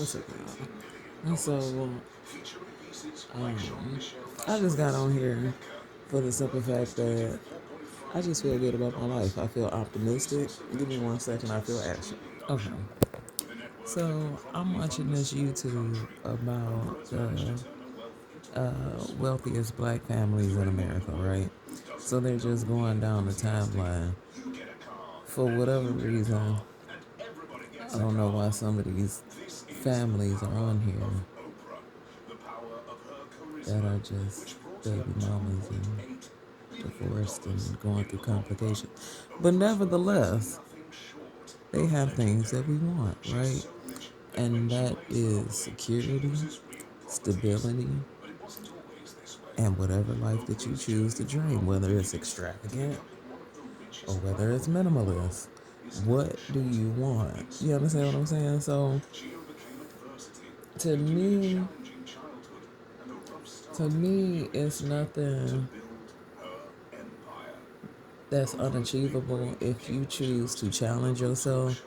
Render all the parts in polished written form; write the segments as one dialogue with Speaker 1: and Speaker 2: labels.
Speaker 1: What's up, y'all? And so, um, I just got on here for the simple fact that I just feel good about my life. I feel optimistic. Give me 1 second, I feel action. Okay. So, I'm watching this YouTube about the wealthiest black families in America, right? So, they're just going down the timeline. For whatever reason, I don't know why some of these families are on here that are just baby mamas and divorced and going through complications. But nevertheless, they have things that we want, right? And that is security, stability, and whatever life that you choose to dream, whether it's extravagant or whether it's minimalist. What do you want? You understand what I'm saying? So, to me, it's nothing that's unachievable if you choose to challenge yourself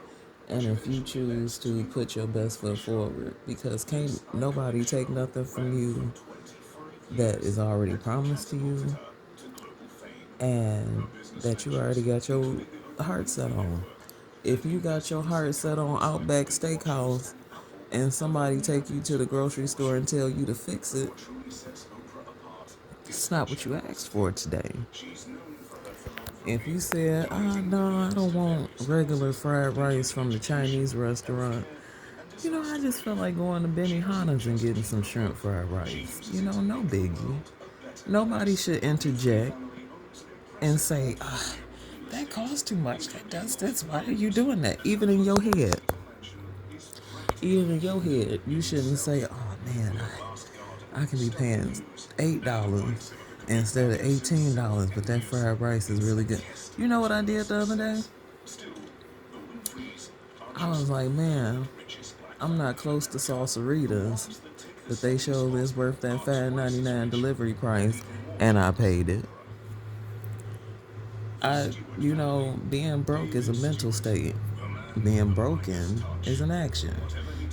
Speaker 1: and if you choose to put your best foot forward, because can't nobody take nothing from you that is already promised to you and that you already got your heart set on. If you got your heart set on Outback Steakhouse and somebody take you to the grocery store and tell you to fix it, it's not what you asked for today. If you said, no, I don't want regular fried rice from the Chinese restaurant, I just felt like going to Benihana's and getting some shrimp fried rice. No biggie. Nobody should interject and say, that costs too much. That's why are you doing that? Even in your head. You shouldn't say, oh man, I can be paying $8 instead of $18, but that fried rice is really good. You know what I did the other day? I was like, man, I'm not close to Salsaritas, but they show it's worth that $5.99 delivery price, and I paid it. Being broke is a mental state. Being broken is an action.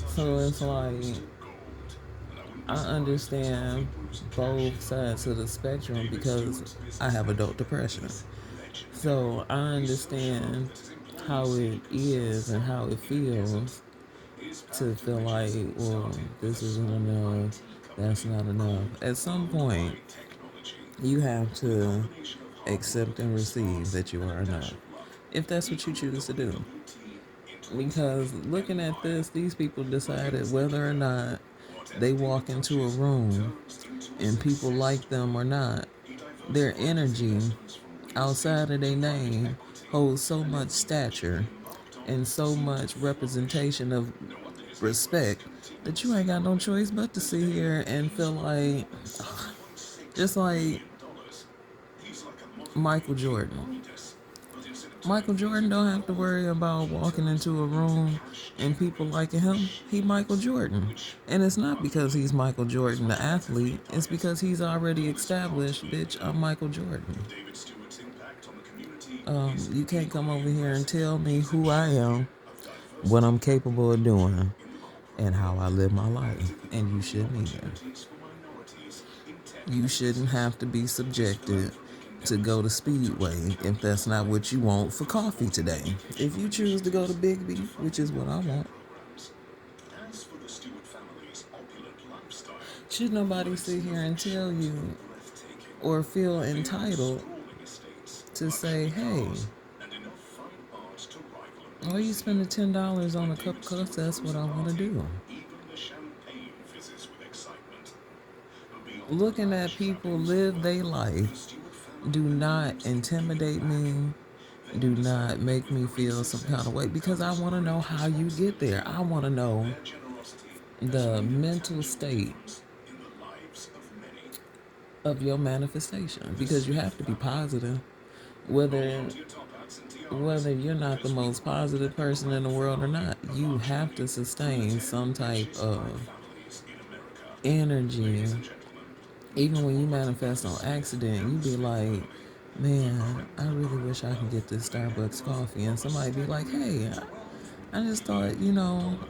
Speaker 1: So it's like, I understand both sides of the spectrum because I have adult depression. So I understand how it is and how it feels to feel like, well, this isn't enough, that's not enough. At some point, you have to accept and receive that you are enough, if that's what you choose to do. Because looking at this, these people decided whether or not they walk into a room and people like them or not, their energy outside of their name holds so much stature and so much representation of respect that you ain't got no choice but to sit here and feel like, just like Michael Jordan. Michael Jordan don't have to worry about walking into a room and people liking him. He Michael Jordan. And it's not because he's Michael Jordan, the athlete. It's because he's already established, bitch, I'm Michael Jordan. You can't come over here and tell me who I am, what I'm capable of doing, and how I live my life. And you shouldn't either. You shouldn't have to be subjected to go to Speedway if that's not what you want for coffee today. If you choose to go to Big B, which is what I want, should nobody sit here and tell you or feel entitled to say, hey, why are you spending $10 on a cup of coffee? That's what I want to do. Looking at people live their life do not intimidate me, do not make me feel some kind of way, because I want to know how you get there. I want to know the mental state of your manifestation, because you have to be positive. Whether you're not the most positive person in the world or not, you have to sustain some type of energy. Even when you manifest on accident, you be like, man, I really wish I could get this Starbucks coffee. And somebody be like, hey, I just thought,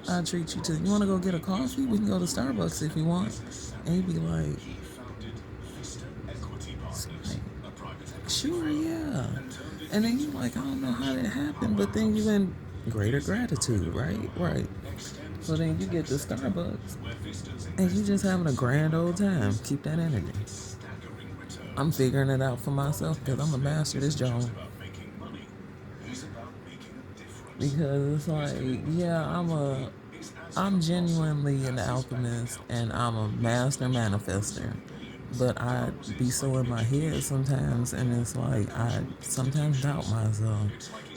Speaker 1: I'd treat you to. You want to go get a coffee? We can go to Starbucks if you want. And he'd be like, sure, yeah. And then you like, I don't know how that happened, but then you in greater gratitude, right? Right. So then you get to Starbucks and you just having a grand old time. Keep that energy. I'm figuring it out for myself because I'm a master of this job. Because it's like, yeah, I'm genuinely an alchemist and I'm a master manifester. But I be so in my head sometimes, and it's like I sometimes doubt myself.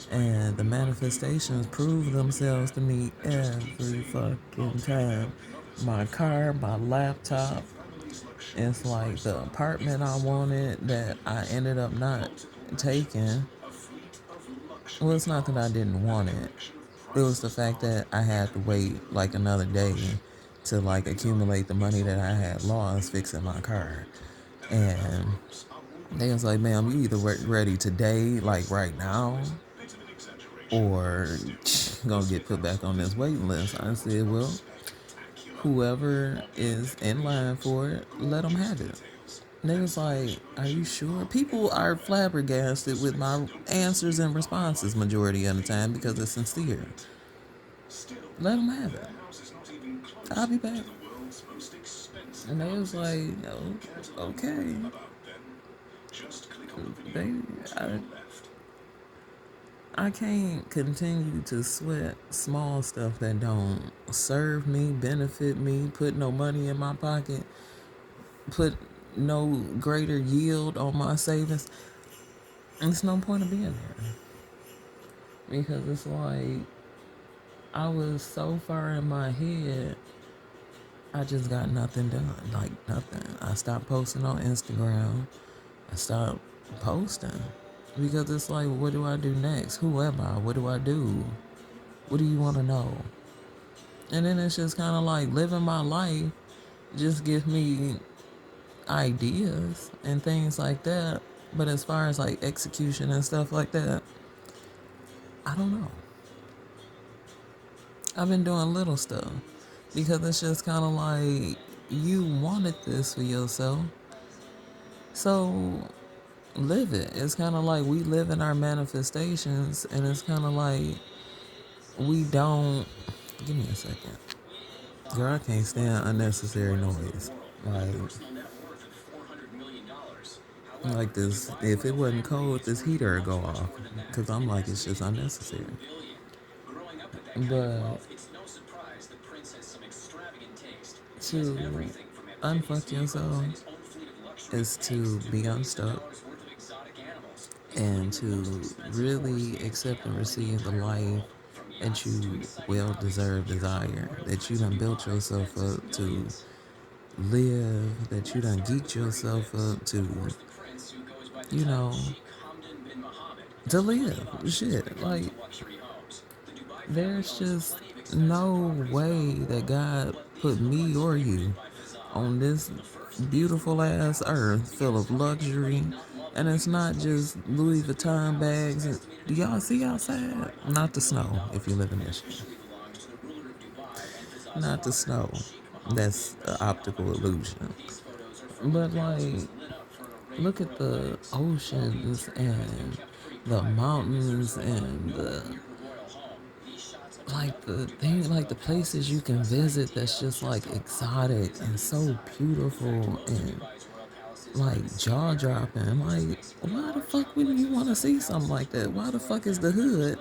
Speaker 1: And the manifestations prove themselves to me every fucking time. My car, my laptop, it's like the apartment I wanted that I ended up not taking. Well, it's not that I didn't want it. It was the fact that I had to wait like another day to like accumulate the money that I had lost fixing my car. And they was like, ma'am, you either ready today, like right now, or gonna get put back on this waiting list. I said, well, whoever is in line for it, let them have it. They was like, are you sure? People are flabbergasted with my answers and responses majority of the time because it's sincere. Let them have it. I'll be back. And they was like, oh, okay. They, I, I can't continue to sweat small stuff that don't serve me, benefit me, put no money in my pocket, put no greater yield on my savings. There's no point of being there. Because it's like I was so far in my head, I just got nothing done. Like nothing. I stopped posting on Instagram. I stopped posting. Because it's like, what do I do next? Who am I? What do I do? What do you want to know? And then it's just kind of like living my life just gives me ideas and things like that. But as far as like execution and stuff like that, I don't know. I've been doing little stuff because it's just kind of like you wanted this for yourself. So live it. It's kind of like we live in our manifestations, and it's kind of like we don't. Give me a second. Girl, I can't stand unnecessary noise. Like this, if it wasn't cold, this heater would go off. Because I'm like, it's just unnecessary. But to unfuck yourself is to be unstuck and to really accept and receive the life that you well deserve desire, that you done built yourself up to live, that you done geeked yourself up to, you know, to live. Shit. Like, there's just no way that God put me or you on this beautiful ass earth full of luxury. And it's not just Louis Vuitton bags. Do y'all see outside? Not the snow, if you live in Michigan. Not the snow. That's an optical illusion. But like, look at the oceans and the mountains and the places you can visit that's just like exotic and so beautiful and like jaw dropping. Like, why the fuck wouldn't you want to see something like that? Why the fuck is the hood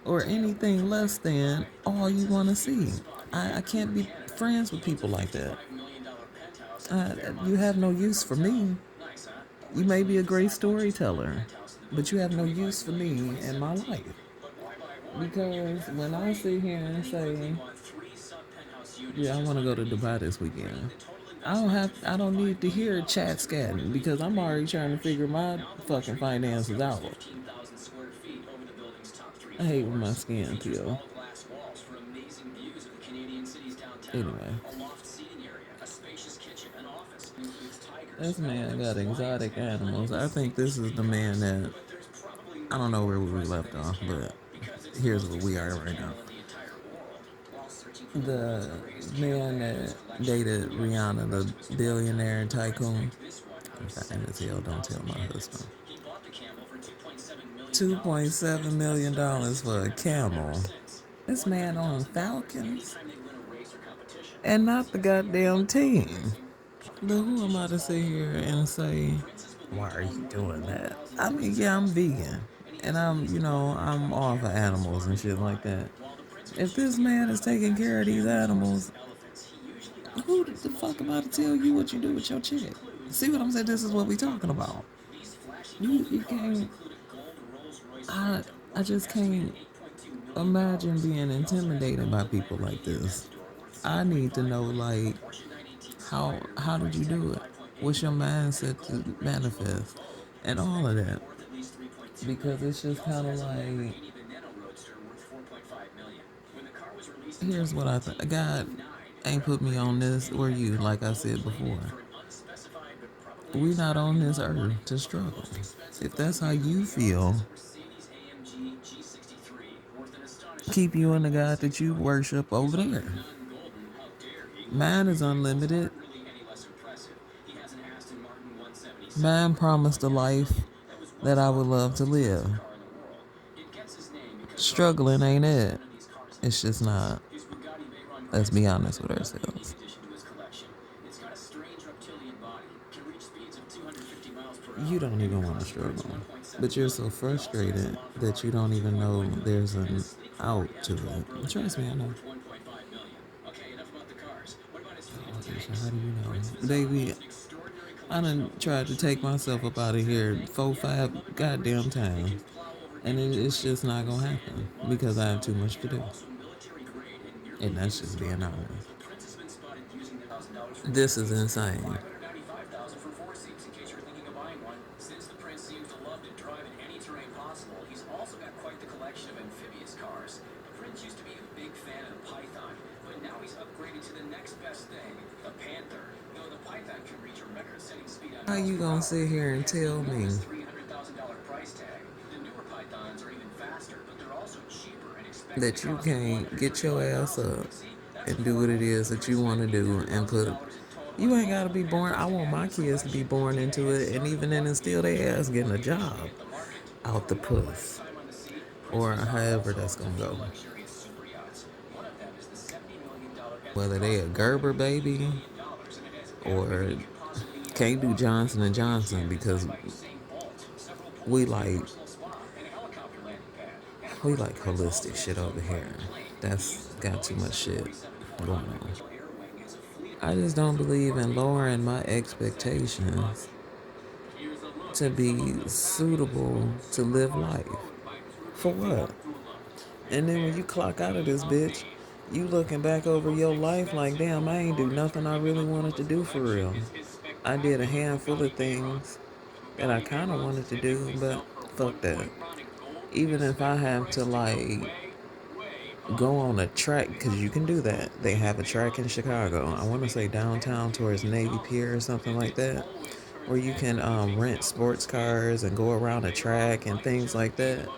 Speaker 1: or anything less than all you want to see? I can't be friends with people like that. You have no use for me. You may be a great storyteller, but you have no use for me in my life. Because when I sit here and say, yeah, I want to go to Dubai this weekend, I don't need to hear chat scatting because I'm already trying to figure my fucking finances out. I hate when my skin peel. Anyway, this man got exotic animals. I think this is the man that I don't know where we left off, but here's where we are right now. The man that dated Rihanna, the billionaire and tycoon. If I end as hell, don't tell my husband. $2.7 million for a camel. This man on Falcons and not the goddamn team. But who am I to sit here and say, why are you doing that? I mean, yeah, I'm vegan. And I'm all for animals and shit like that. If this man is taking care of these animals, who the fuck am I to tell you what you do with your chick? See what I'm saying? This is what we talking about. You can't. I I just can't imagine being intimidated by people like this. I need to know, like, how did you do it? What's your mindset to manifest and all of that? Because it's just kind of like, here's what I think. God ain't put me on this or you, like I said before. We not on this earth to struggle. If that's how you feel, keep you in the God that you worship over there. Mine is unlimited. Mine promised a life that I would love to live. Struggling ain't it. It's just not. Let's be honest with ourselves. You don't even want to struggle. But you're so frustrated that you don't even know there's an out to it. Trust me, I know. Oh, Keisha, how do you know? Baby, I done tried to take myself up out of here 4, 5 goddamn times. And it's just not going to happen because I have too much to do. And that's just being honest. This is insane. How you gonna sit here and tell me that you can't get your ass up and do what it is that you want to do and put. You ain't gotta be born. I want my kids to be born into it, and even then, still their ass getting a job out the puss, or however that's gonna go. Whether they a Gerber baby or can't do Johnson and Johnson because we like we like holistic shit over here. That's got too much shit going on. I just don't believe in lowering my expectations to be suitable to live life. For what? And then when you clock out of this bitch, you looking back over your life like, damn, I ain't do nothing I really wanted to do for real. I did a handful of things that I kind of wanted to do, but fuck that. Even if I have to, like, go on a track, because you can do that. They have a track in Chicago. I want to say downtown towards Navy Pier or something like that, where you can rent sports cars and go around a track and things like that.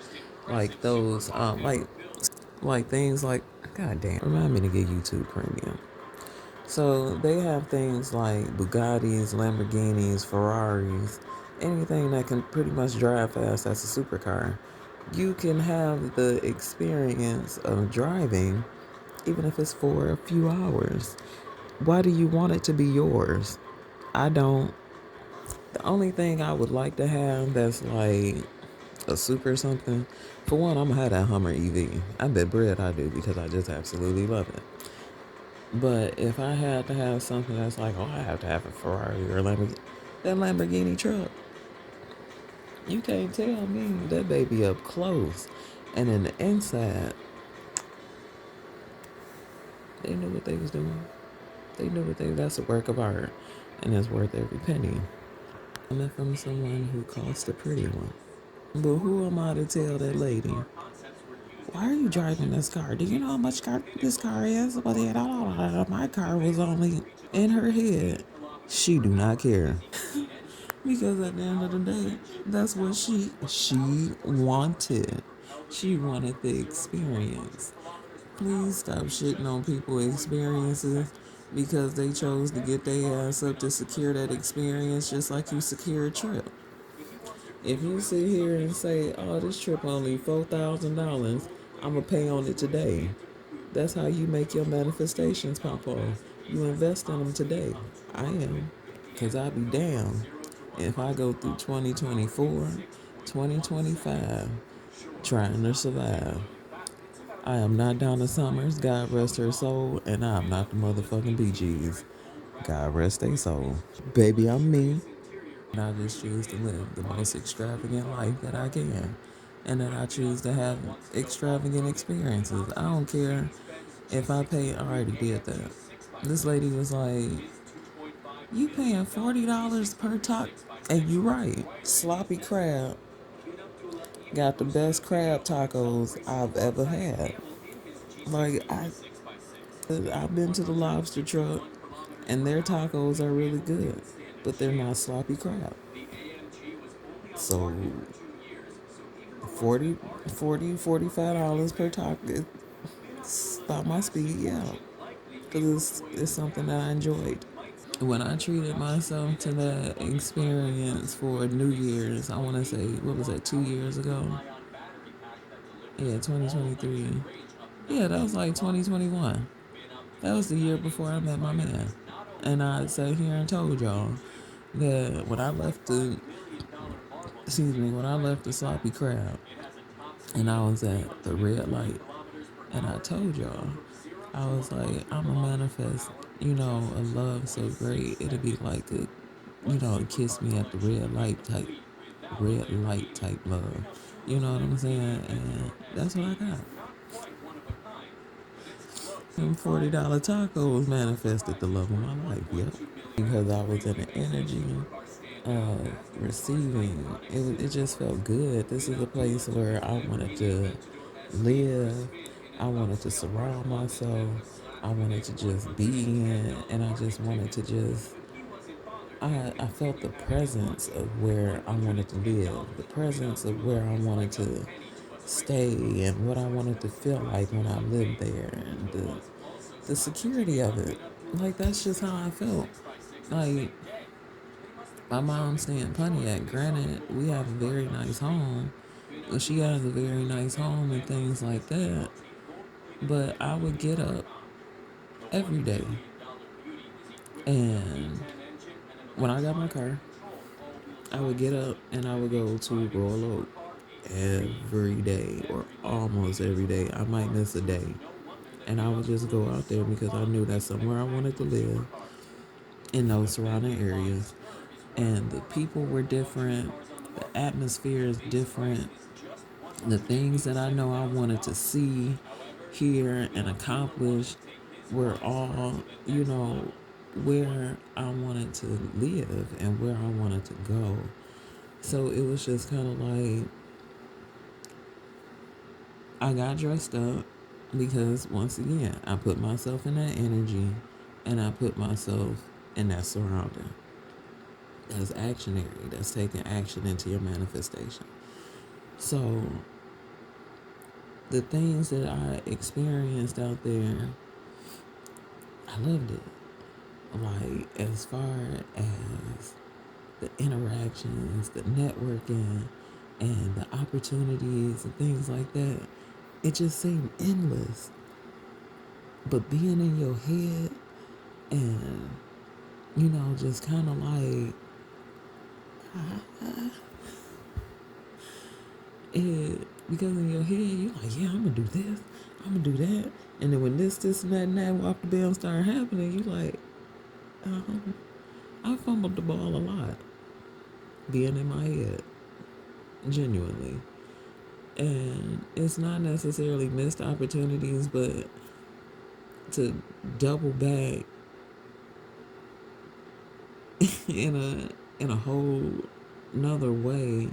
Speaker 1: Like those, like things like, god damn, remind me to get YouTube Premium. So they have things like Bugattis, Lamborghinis, Ferraris, anything that can pretty much drive fast as a supercar. You can have the experience of driving, even if it's for a few hours. Why do you want it to be yours? I don't. The only thing I would like to have that's like a super something, for one, I'm gonna have that Hummer EV. I bet bread I do because I just absolutely love it. But if I had to have something that's like, oh, I have to have a Ferrari or a Lamborghini, that Lamborghini truck, you can't tell me that baby up close. And in the inside, they knew what they was doing. They knew that's a work of art and it's worth every penny. Coming from someone who cost a pretty one. But who am I to tell that lady, why are you driving this car? Do you know how much this car is? But my car was only in her head. She do not care. Because at the end of the day, that's what she wanted. She wanted the experience. Please stop shitting on people's experiences because they chose to get their ass up to secure that experience just like you secure a trip. If you sit here and say, oh, this trip only $4,000, I'm going to pay on it today. That's how you make your manifestations pop off. You invest in them today. I am. Because I'll be damned if I go through 2024, 2025 trying to survive. I am not Donna Summers, God rest her soul, and I'm not the motherfucking Bee Gees. God rest their soul. Baby, I'm me. And I just choose to live the most extravagant life that I can. And that I choose to have extravagant experiences. I don't care if I pay, I already did that. This lady was like, you paying $40 per taco? And you right. Sloppy crab got the best crab tacos I've ever had. Like, I've been to the lobster truck, and their tacos are really good, but they're not sloppy crab. So, 45 dollars per taco, it's about my speed, yeah. Because it's something that I enjoyed. When I treated myself to that experience for New Year's, I want to say, what was that, 2 years ago? Yeah, 2023. Yeah, that was like 2021. That was the year before I met my man. And I sat here and told y'all that when I left the sloppy crab and I was at the red light, and I told y'all, I was like, I'm a manifest, a love so great, it'll be like a kiss me at the red light type love. You know what I'm saying? And that's what I got. Them $40 tacos manifested the love of my life, yep. Because I was in the energy of receiving. It just felt good. This is a place where I wanted to live. I wanted to surround myself. I wanted to just be in, and I just wanted to I felt the presence of where I wanted to live, the presence of where I wanted to stay, and what I wanted to feel like when I lived there, and the security of it. Like, that's just how I felt. Like, my mom staying in Pontiac. Granted, we have a very nice home. But she has a very nice home and things like that. But I would get up every day. And when I got my car, I would get up and I would go to Royal Oak every day or almost every day. I might miss a day. And I would just go out there because I knew that's somewhere I wanted to live in those surrounding areas. And the people were different, the atmosphere is different. The things that I know I wanted to see, hear, and accomplish were all, where I wanted to live and where I wanted to go. So it was just kind of like, I got dressed up because, once again, I put myself in that energy and I put myself in that surrounding. That's actionary. That's taking action into your manifestation. So the things that I experienced out there, I loved it. Like, as far as the interactions, the networking, and the opportunities and things like that, it just seemed endless. But being in your head and, just kind of like, because in your head, you're like, yeah, I'm going to do this, I'm going to do that. And then when this, and that, off the bell start happening, you like, I fumbled the ball a lot. Being in my head, genuinely. And it's not necessarily missed opportunities, but to double back in a whole another way.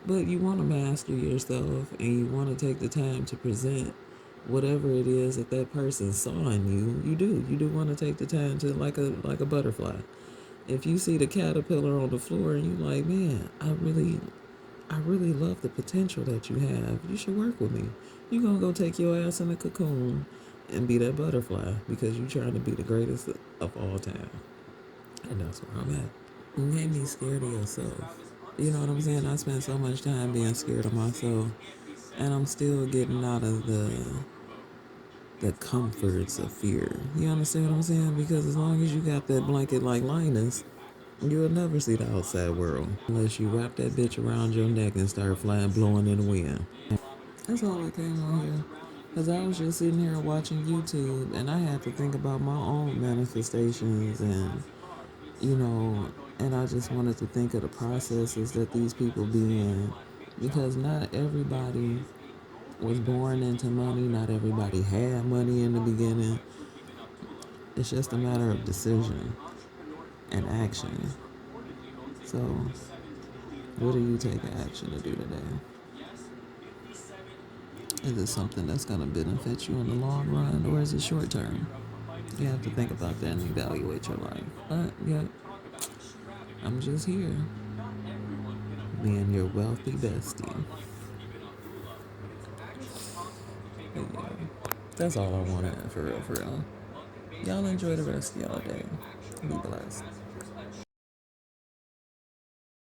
Speaker 1: But you want to master yourself, and you want to take the time to present whatever it is that person saw in you. You do want to take the time to, like a butterfly. If you see the caterpillar on the floor and you're like, man, I really love the potential that you have. You should work with me. You gonna go take your ass in a cocoon and be that butterfly because you trying to be the greatest of all time. And that's where I'm at. You can't be scared of yourself. You know what I'm saying? I spent so much time being scared of myself, and I'm still getting out of the comforts of fear. You understand what I'm saying? Because as long as you got that blanket like Linus, you'll never see the outside world unless you wrap that bitch around your neck and start flying, blowing in the wind. That's all I came on here. Because I was just sitting here watching YouTube and I had to think about my own manifestations and, you know, and I just wanted to think of the processes that these people be in. Because not everybody was born into money, not everybody had money in the beginning. It's just a matter of decision and action. So, what are you taking action to do today? Is it something that's going to benefit you in the long run or is it short term? You have to think about that and evaluate your life. But, yeah, I'm just here being your wealthy bestie. But yeah, that's all I wanted for real, for real. Y'all enjoy the rest of y'all day. Be blessed.